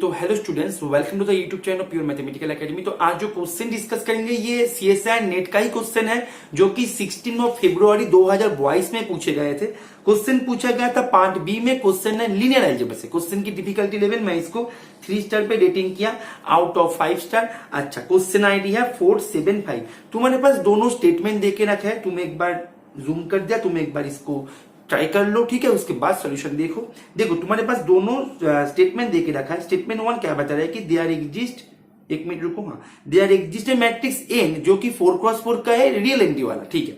तो hello students, welcome to the YouTube channel pure mathematical academy. तो आज जो क्वेश्चन डिस्कस करेंगे ये सीएसआई नेट का ही क्वेश्चन है, जो कि 16 फरवरी 2022 में पूछे गए थे। क्वेश्चन पूछा गया था पार्ट बी में, क्वेश्चन है लीनियर अलजेब्रा से। क्वेश्चन की डिफिकल्टी लेवल मैं इसको 3 स्टार पे रेटिंग किया आउट ऑफ 5 स्टार। अच्छा, क्वेश्चन आईडी है 475। तुम्हारे पास दोनों स्टेटमेंट देके रखा है, तुम एक बार जूम कर दिया, तुम एक बार इसको ट्राई कर लो, ठीक है। उसके बाद सॉल्यूशन देखो। देखो तुम्हारे पास दोनों स्टेटमेंट देके रखा है। स्टेटमेंट 1 क्या बता रहा है कि देयर एग्जिस्ट, एक मिनट रुको, हाँ, there exist a matrix N जो कि 4x4 का है, रियल एंटी वाला, ठीक है,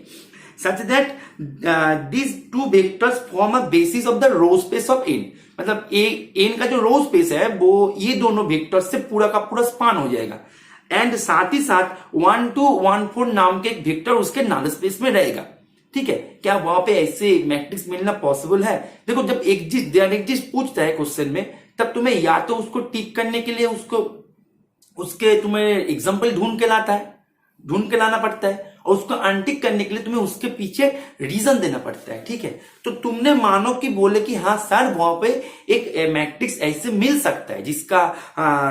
such that this two vectors form a basis of the row space of N. मतलब एन का जो रो स्पेस है वो ये दोनों वेक्टर्स से पूरा का पूरा स्पान हो जाएगा। एंड साथ ही साथ 1 to 1 4 नाम के एक वेक्टर उसके नल स्पेस में रहेगा, ठीक है। क्या वहां पे ऐसे मैट्रिक्स मिलना पॉसिबल है? देखो, जब एग्जिस्ट देयर एग्जिस्ट पूछता है क्वेश्चन में, तब तुम्हें या तो उसको टिक करने के लिए उसके तुम्हें एग्जांपल ढूंढ के लाना पड़ता है, और उसको अनटिक करने के लिए तुम्हें उसके पीछे रीजन देना पड़ता है, ठीक है। तो तुमने मानो कि बोले कि हाँ सर, वहां पे एक मैट्रिक्स ऐसे मिल सकता है जिसका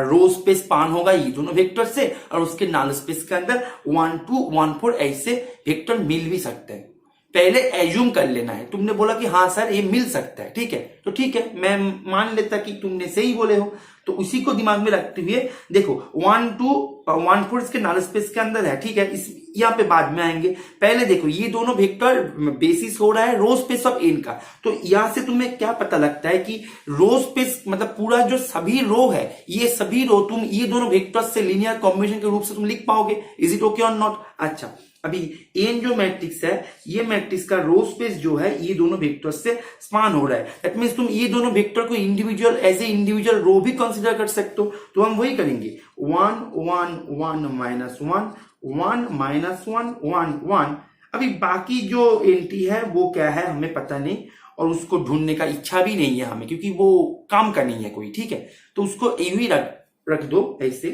रो स्पेस स्पान होगा ये दोनों वेक्टर से, और उसके नल स्पेस के अंदर 1 to 1 4 ऐसे वेक्टर मिल भी सकते हैं। पहले एज्यूम कर लेना है। तुमने बोला कि हाँ सर ये मिल सकता है, ठीक है, तो ठीक है, मैं मान लेता कि तुमने सही बोले हो। तो उसी को दिमाग में रखते हुए देखो 1 to 1 4 इसके नल स्पेस के अंदर है, ठीक है। इस यहाँ पे बाद में आएंगे। पहले देखो ये दोनों वेक्टर बेसिस हो रहा है रो स्पेस ऑफ एन का। तो यहां से तुम्हें क्या पता लगता है कि रो स्पेस मतलब पूरा जो सभी रो है, ये सभी रो तुम ये दोनों वेक्टर्स से लीनियर कॉम्बिनेशन के रूप से तुम लिख पाओगे। इज इट ओके और नॉट? अच्छा, अभी एन जो मैट्रिक्स है, ये मैट्रिक्स का रो स्पेस जो है ये दोनों वेक्टर्स से स्पान हो रहा है। दैट मींस तुम ये दोनों वेक्टर को इंडिविजुअल एज ए इंडिविजुअल रो भी कंसीडर कर सकते हो। तो हम वही करेंगे, 1 1 1 -1 1 -1 1 1। अभी बाकी जो एंटी है वो क्या है हमें पता नहीं, और उसको ढूंढने का इच्छा भी नहीं है हमें, क्योंकि वो काम का नहीं है कोई, ठीक है। तो उसको यूं ही रख दो ऐसे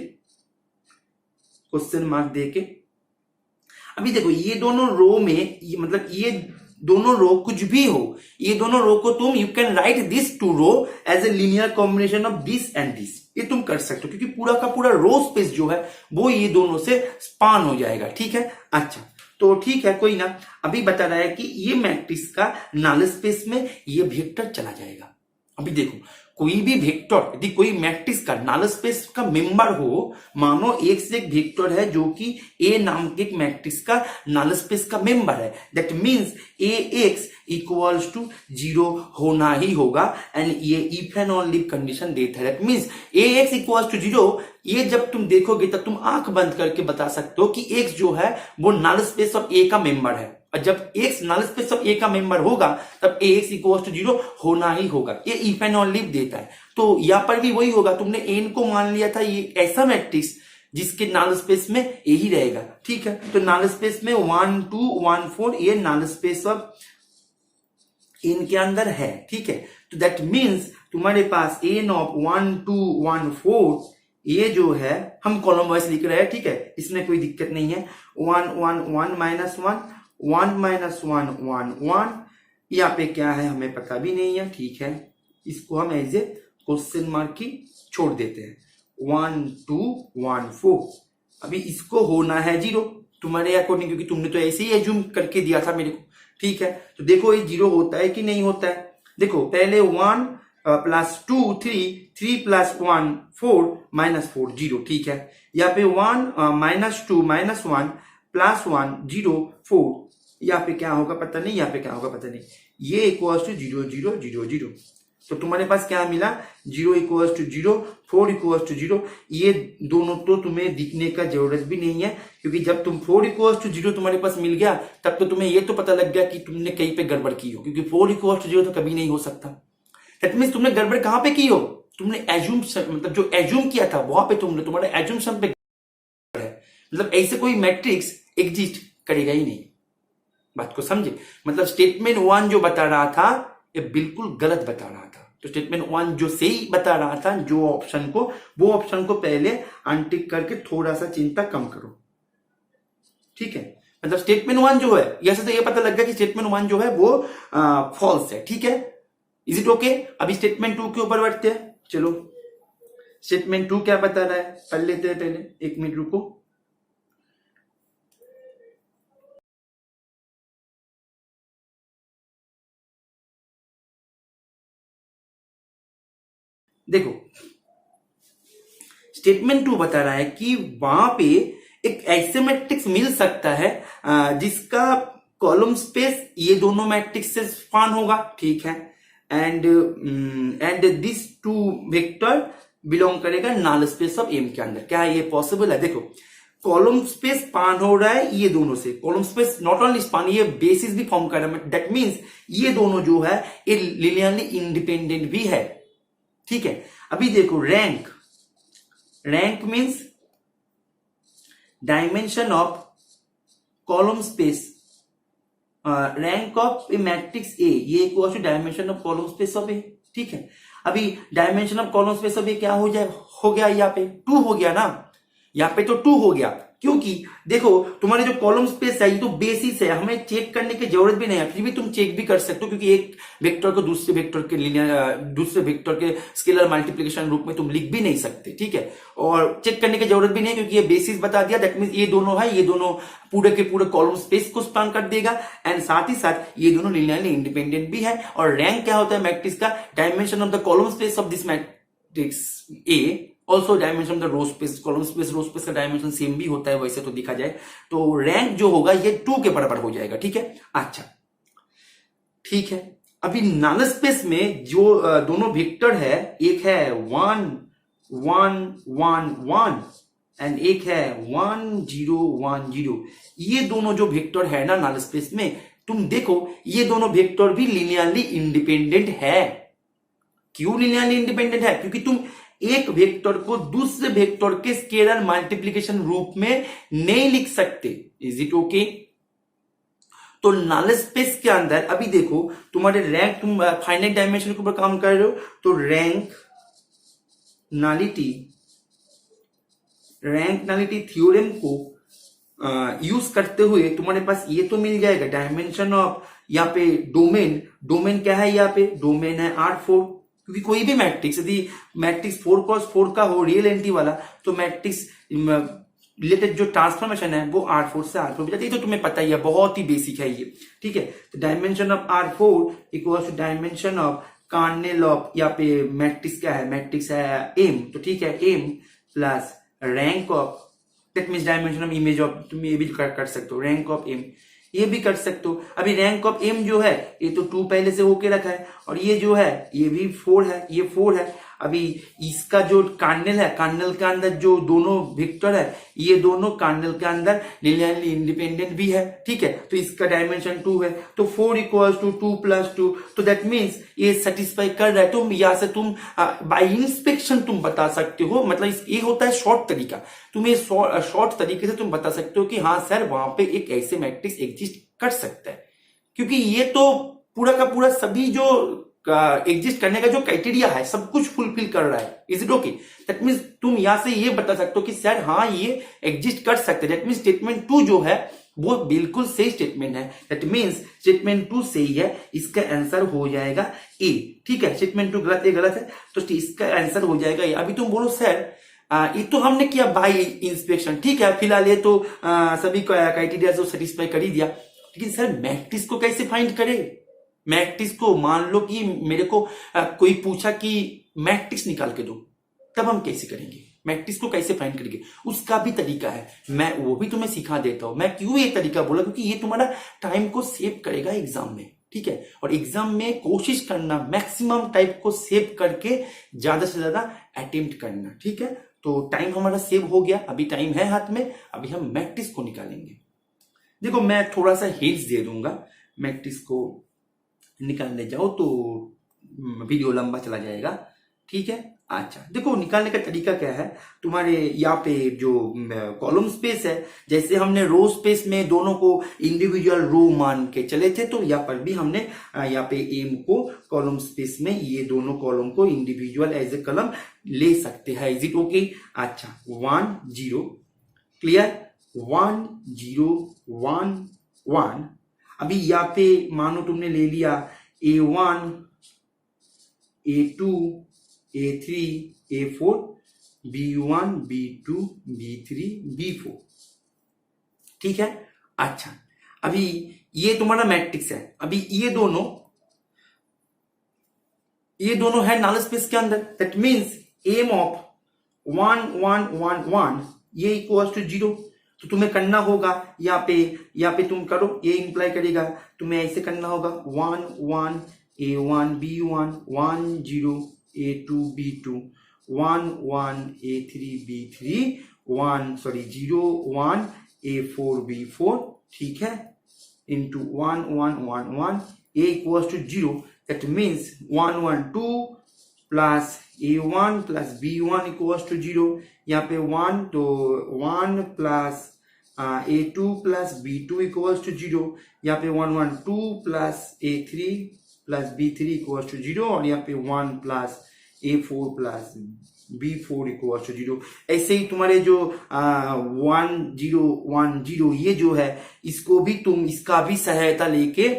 क्वेश्चन मार्क देके। अभी देखो ये दोनों रो में मतलब ये दोनों रो कुछ भी हो, ये दोनों रो को तुम you can write this two row as a linear combination of this and this. ये तुम कर सकते हो, क्योंकि पूरा का पूरा रो स्पेस जो है वो ये दोनों से स्पान हो जाएगा, ठीक है। अच्छा, तो ठीक है, कोई ना। अभी बता रहा है कि ये मैट्रिक्स का नल स्पेस में ये वेक्टर चला जाएगा। अभी देखो, कोई भी वेक्टर यदि कोई मैट्रिक्स का नल स्पेस का मेंबर हो, मानो एक से एक वेक्टर है जो कि ए नाम के एक मैट्रिक्स का नल स्पेस का मेंबर है, that means A X equals to 0 होना ही होगा। एंड ये इफ एंड ओनली कंडीशन देता है, that means A X equals to 0। ये जब तुम देखोगे तब तुम आंख बंद करके बता सकते हो कि एक्स जो है वो नल स्पेस ऑफ ए का मेंबर है, और जब एक्स नल स्पेस ऑफ ए का मेंबर होगा तब ए एक्स इक्वल्स टू 0 होना ही होगा। ये इफ एंड ओनली देता है। तो यहां पर भी वही होगा, तुमने एन को मान लिया था ये ऐसा मैट्रिक्स जिसके नल स्पेस में ए ही रहेगा, ठीक है। तो नल स्पेस में 1 2 1 4 ये नल स्पेस ऑफ एन के अंदर है, ठीक है। तो दैट मीन्स तुम्हारे पास एन ऑफ 1 2 1 4 ये जो है हम कॉलम वाइज लिख रहे हैं, ठीक है, इसमें कोई दिक्कत नहीं है। 1 1 1 -1 1 -1 1 1। यहाँ पे क्या है हमें पता भी नहीं है, ठीक है। इसको हम एज ए क्वेश्चन मार्क की छोड़ देते हैं। 1 2 1 4। अभी इसको होना है 0 तुम्हारे अकॉर्डिंग, क्योंकि तुमने तो ऐसे ही एज्यूम करके दिया था मेरे को, ठीक है। तो देखो ये 0 होता है कि नहीं होता है। देखो पहले 1 +2 3 3 + 1 4 -4 0, ठीक है। यहाँ पे 1 -2 -1 +1 0 4। यहाँ पे क्या होगा पता नहीं, यहाँ पे क्या होगा पता नहीं। ये इक्वल्स टू 0 0 0 0। तो तुम्हारे पास क्या मिला, 0 इक्वल्स टू 0 4 इक्वल्स टू 0। ये दोनों तो तुम्हें दिखने का जरूरत भी नहीं है, क्योंकि जब तुम 4 इक्वल्स टू 0 तुम्हारे पास मिल गया तब तो तुम्हें ये तो पता लग गया कि तुमने कहीं पे गड़बड़ की हो, क्योंकि 4 इक्वल्स टू 0 तो कभी नहीं हो सकता। दैट मींस तुमने गड़बड़ कहां पे की हो, तुमने एज्यूम मतलब जो एज्यूम किया था वहां पे तुमने तुम्हारे एज्यूमशन पे है। मतलब ऐसे कोई मैट्रिक्स एग्जिस्ट करेगा ही नहीं। बात को समझे? मतलब स्टेटमेंट 1 जो बता रहा था ये बिल्कुल गलत बता रहा था। तो स्टेटमेंट 1 जो सही बता रहा था, जो ऑप्शन को, वो ऑप्शन को पहले अनटिक करके थोड़ा सा चिंता कम करो, ठीक है। मतलब स्टेटमेंट 1 जो है, ऐसे तो ये पता लग गया कि स्टेटमेंट 1 जो है वो फॉल्स है, ठीक है। Is it okay? अभी स्टेटमेंट 2 के ऊपर बढ़ते हैं, चलो। स्टेटमेंट 2 क्या बता रहा है, पढ़ लेते हैं पहले, 1 मिनट रुको। देखो स्टेटमेंट 2 बता रहा है कि वहां पे एक ऐसे मैट्रिक्स मिल सकता है जिसका कॉलम स्पेस ये दोनों मैट्रिक्स से स्पान होगा, ठीक है, and this two vector belong करेगा नल स्पेस ऑफ एम के अंदर। क्या ये पॉसिबल है? देखो कॉलम स्पेस स्पान हो रहा है ये दोनों से, column space not only span, ये बेसिस भी फॉर्म कर रहा है, दैट मीन्स ये दोनों जो है ये लिनियरली इंडिपेंडेंट भी है, ठीक है। अभी देखो rank means dimension of column space, rank of a matrix A, ये equal to dimension of column space of A, ठीक है। अभी dimension of column space of A क्या हो गया यहाँ पे 2 हो गया ना, यहाँ पे तो 2 हो गया, क्योंकि देखो तुम्हारे जो कॉलम स्पेस है ये तो बेसिस है, हमें चेक करने की जरूरत भी नहीं है, फिर भी तुम चेक भी कर सकते हो, क्योंकि एक वेक्टर को दूसरे वेक्टर के स्केलर मल्टीप्लिकेशन रूप में तुम लिख भी नहीं सकते, ठीक है। और चेक करने की जरूरत भी नहीं क्योंकि ये बेसिस बता दिया, दैट मींस ये दोनों है, ये दोनों पूरे के पूरे कॉलम स्पेस को स्पान कर देगा, एंड साथ ही साथ ये दोनों लिनियरली इंडिपेंडेंट भी है। और रैंक क्या होता है मैट्रिक्स का? Dimension of the column space of this matrix A, also dimension of the row space, column space row space का डायमेंशन सेम भी होता है वैसे तो देखा जाए, तो रैंक जो होगा ये 2 के बराबर हो जाएगा, ठीक है। अच्छा ठीक है, अभी नल स्पेस में जो दोनों वेक्टर है, एक है 1 1 1 1 एंड एक है 1 0 1 0, ये दोनों जो वेक्टर है ना नल स्पेस में, तुम देखो ये दोनों वेक्टर भी लिनियरली इंडिपेंडेंट है। क्यों लिनियरली इंडिपेंडेंट है? क्योंकि तुम एक वेक्टर को दूसरे वेक्टर के स्केलर मल्टीप्लिकेशन रूप में नहीं लिख सकते। Is it okay? तो नल स्पेस के अंदर अभी देखो तुम्हारे रैंक, तुम फाइनाइट डायमेंशन के ऊपर काम कर रहे हो, तो रैंक नलिटी थ्योरम को यूज करते हुए तुम्हारे पास ये तो मिल जाएगा डायमेंशन ऑफ, यहाँ पे डोमेन क्या है, यहाँ पे डोमेन है R4, क्योंकि कोई भी मैट्रिक्स यदि मैट्रिक्स 4x4 का हो रियल एंटी वाला, तो मैट्रिक्स रिलेटेड जो ट्रांसफॉर्मेशन है वो R4 से R4 हो जाती है, तो तुम्हें पता ही है, बहुत ही बेसिक है ये, ठीक है। तो dimension of R4 equal to dimension of kernel of, यहाँ पे मैट्रिक्स क्या है, मैट्रिक्स है एम, तो ठीक है M plus rank of, that means dimension of image of, तुम ये भी कर सकते हो, रैंक ऑफ एम ये भी कर सकते हो। अभी रैंक ऑफ एम जो है ये तो 2 पहले से होके रखा है, और ये जो है ये भी 4 है, ये 4 है। अभी इसका जो कर्नेल है, कर्नेल के अंदर जो दोनों वेक्टर है, ये दोनों कर्नेल के अंदर लिनियरली इंडिपेंडेंट भी है, ठीक है। तो इसका डायमेंशन 2 है, तो 4 इक्वल्स टू 2 + 2, तो दैट मीन्स ये सेटिस्फाई कर रहा है। तुम यहाँ से तुम बाय इंस्पेक्शन तुम बता सकते हो, मतलब ये होता है शॉर्ट तरीका, तुम ये शॉर्ट तरीके से तुम बता सकते हो कि हाँ सर वहां पे एक ऐसे मैट्रिक्स एग्जिस्ट कर सकता है, क्योंकि ये तो पूरा का पूरा सभी जो एग्जिस्ट करने का जो क्राइटेरिया है सब कुछ फुलफिल कर रहा है। Is it okay? That means तुम यहां से ये बता सकते हो कि सर हाँ ये एग्जिस्ट कर सकते हैं, दैट मीन्स स्टेटमेंट 2 जो है वो बिल्कुल सही स्टेटमेंट है, दैट मीन्स स्टेटमेंट 2 सही है, इसका आंसर हो जाएगा ए, ठीक है। स्टेटमेंट 2 गलत है, तो इसका आंसर हो जाएगा ए। अभी तुम बोलो सर ये तो हमने किया बाय इंस्पेक्शन, ठीक है, फिलहाल ये तो सभी क्राइटेरिया जो सेटिस्फाई कर ही दिया, लेकिन सर मैट्रिक्स को कैसे फाइंड करें? मैट्रिक्स को मान लो कि मेरे को कोई पूछा कि मैट्रिक्स निकाल के दो, तब हम कैसे करेंगे? मैट्रिक्स को कैसे फाइंड करेंगे? उसका भी तरीका है, मैं वो भी तुम्हें सिखा देता हूं। मैं क्यों ये तरीका बोला? क्योंकि ये तुम्हारा टाइम को सेव करेगा एग्जाम में, ठीक है। और एग्जाम में कोशिश करना मैक्सिमम टाइप को सेव करके ज्यादा से ज्यादा अटेम्प्ट करना, ठीक है। तो टाइम हमारा सेव हो गया, अभी टाइम है हाथ में, अभी हम मैट्रिक्स को निकालेंगे। देखो मैं थोड़ा सा हिंट्स दे दूंगा, मैट्रिक्स को निकालने जाओ तो वीडियो लंबा चला जाएगा, ठीक है। अच्छा देखो निकालने का तरीका क्या है, तुम्हारे यहाँ पे जो कॉलम स्पेस है, जैसे हमने रो स्पेस में दोनों को इंडिविजुअल रो मान के चले थे, तो यहाँ पर भी हमने यहाँ पे एम को कॉलम स्पेस में ये दोनों कॉलम को इंडिविजुअल एज ए कॉलम ले सकते हैं। Is it okay? अच्छा 1 0 क्लियर, 1 0 1 1। अभी यहाँ पे मानो तुमने ले लिया A1 A2 A3 A4, B1 B2 B3 B4, ठीक है। अच्छा, अभी ये तुम्हारा मैट्रिक्स है। अभी ये दोनों है नल स्पेस के अंदर। दैट मीन्स एम ऑफ 1 1 1 1 ये इक्वल्स टू 0। तो तुम्हें करना होगा यहाँ पे तुम करो, ये इंप्लाई करेगा तुम्हें ऐसे करना होगा 1 1 A1 B1 1 0 A2 B2 1 1 A3 B3 0 1 A4 B4, ठीक है, into 1 1 1 1 A equals to 0. That means 1 1 2 plus A1 plus B1 equals to 0. यहाँ पे 1 तो 1 plus A2 plus B2 equals to 0. यहाँ पे 1 1 2 plus A3 plus B3 equals to 0 और यहाँ पे 1 plus A4 plus B4 equals to 0। ऐसे ही तुम्हारे जो 1 0 1 0 ये जो है इसको भी तुम इसका भी सहायता लेके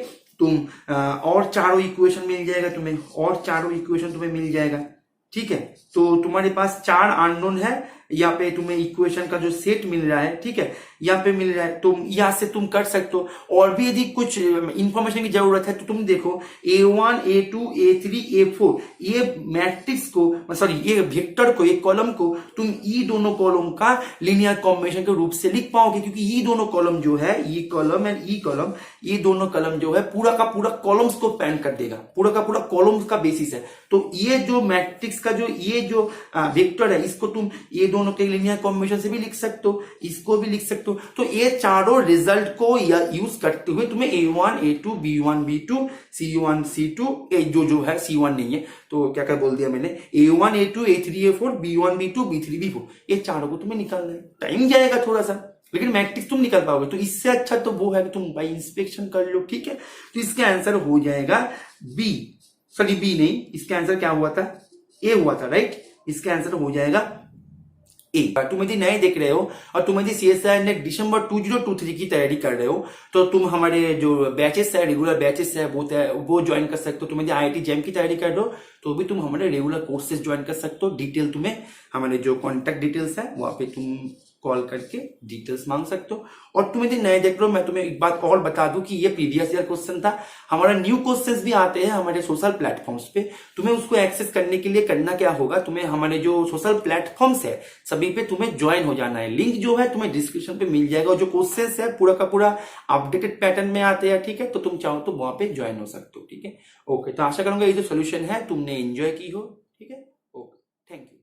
तुम और चारों इक्वेशन मिल जाएगा तुम्हें, और चारों इक्वेशन तुम्हें मिल जाएगा, ठीक है। तो तुम्हारे पास 4 अननोन है, यहाँ पे तुम्हें इक्वेशन का जो सेट मिल रहा है, ठीक है, यहाँ पे मिल रहा है। तुम यहाँ से तुम कर सकते हो। और भी यदि कुछ इंफॉर्मेशन की जरूरत है तो तुम देखो A1 A2 A3 A4 ये मैट्रिक्स को, सॉरी ये वेक्टर को, ये कॉलम को तुम ये दोनों कॉलम का लीनियर कॉम्बिनेशन के रूप से लिख पाओगे, क्योंकि ये दोनों कॉलम जो है, ये कॉलम एंड ये कॉलम, ये दोनों कॉलम जो है पूरा का पूरा कॉलम्स को पैन कर देगा, पूरा का पूरा कॉलम्स का बेसिस है। तो ये जो मैट्रिक्स का जो ये जो वेक्टर है इसको तुम ये दोनों के लीनियर कॉम्बिनेशन से भी लिख सकते हो, इसको भी लिख सकते हो। तो ये चारों रिजल्ट को यूज करते हुए तुम्हें A1 A2 B1 B2 C1 C2 जो है C1 नहीं है तो क्या बोल दिया मैंने, A1 A2 A3 A4 B1 B2 B3 B4 ये चारों को तुम्हें निकालना है। टाइम जाएगा थोड़ा सा, लेकिन मैट्रिक्स तुम निकाल पाओगे। तो इससे अच्छा तो वो है कि तुम बाई इंस्पेक्शन कर लो, ठीक है। तो इसका आंसर हो जाएगा बी, सॉरी बी नहीं, इसका आंसर क्या हुआ था, ए हुआ था, राइट। इसका आंसर हो जाएगा ए। तुम यदि नए देख रहे हो और तुम यदि CSIR नेट दिसंबर 2023 की तैयारी कर रहे हो तो तुम हमारे जो बैचेस है, रेगुलर बैचेस है वो ज्वाइन कर सकते हो। तुम यदि IIT JAM की तैयारी कर रहे हो तो भी तुम हमारे रेगुलर कोर्सेज ज्वाइन कर सकते हो। डिटेल तुम्हें हमारे जो कॉन्टेक्ट डिटेल्स है वहां पे तुम कॉल करके डिटेल्स मांग सकते हो। और तुम यदि नए देख रहे हो, मैं तुम्हें एक बात और बता दूं कि ये प्रीवियस ईयर क्वेश्चन था। हमारा न्यू क्वेश्चंस भी आते हैं हमारे सोशल प्लेटफॉर्म्स पे। तुम्हें उसको एक्सेस करने के लिए करना क्या होगा, तुम्हें हमारे जो सोशल प्लेटफॉर्म्स है सभी पे तुम्हें ज्वाइन हो जाना है। लिंक जो है तुम्हें डिस्क्रिप्शन पे मिल जाएगा। और जो क्वेश्चंस है पूरा का पूरा अपडेटेड पैटर्न में आते हैं, ठीक है। तो तुम चाहो तो वहां पे ज्वाइन हो सकते हो, ठीक है। ओके, तो आशा करूंगा ये जो सोल्यूशन है तुमने एंजॉय की हो, ठीक है। Okay, thank you.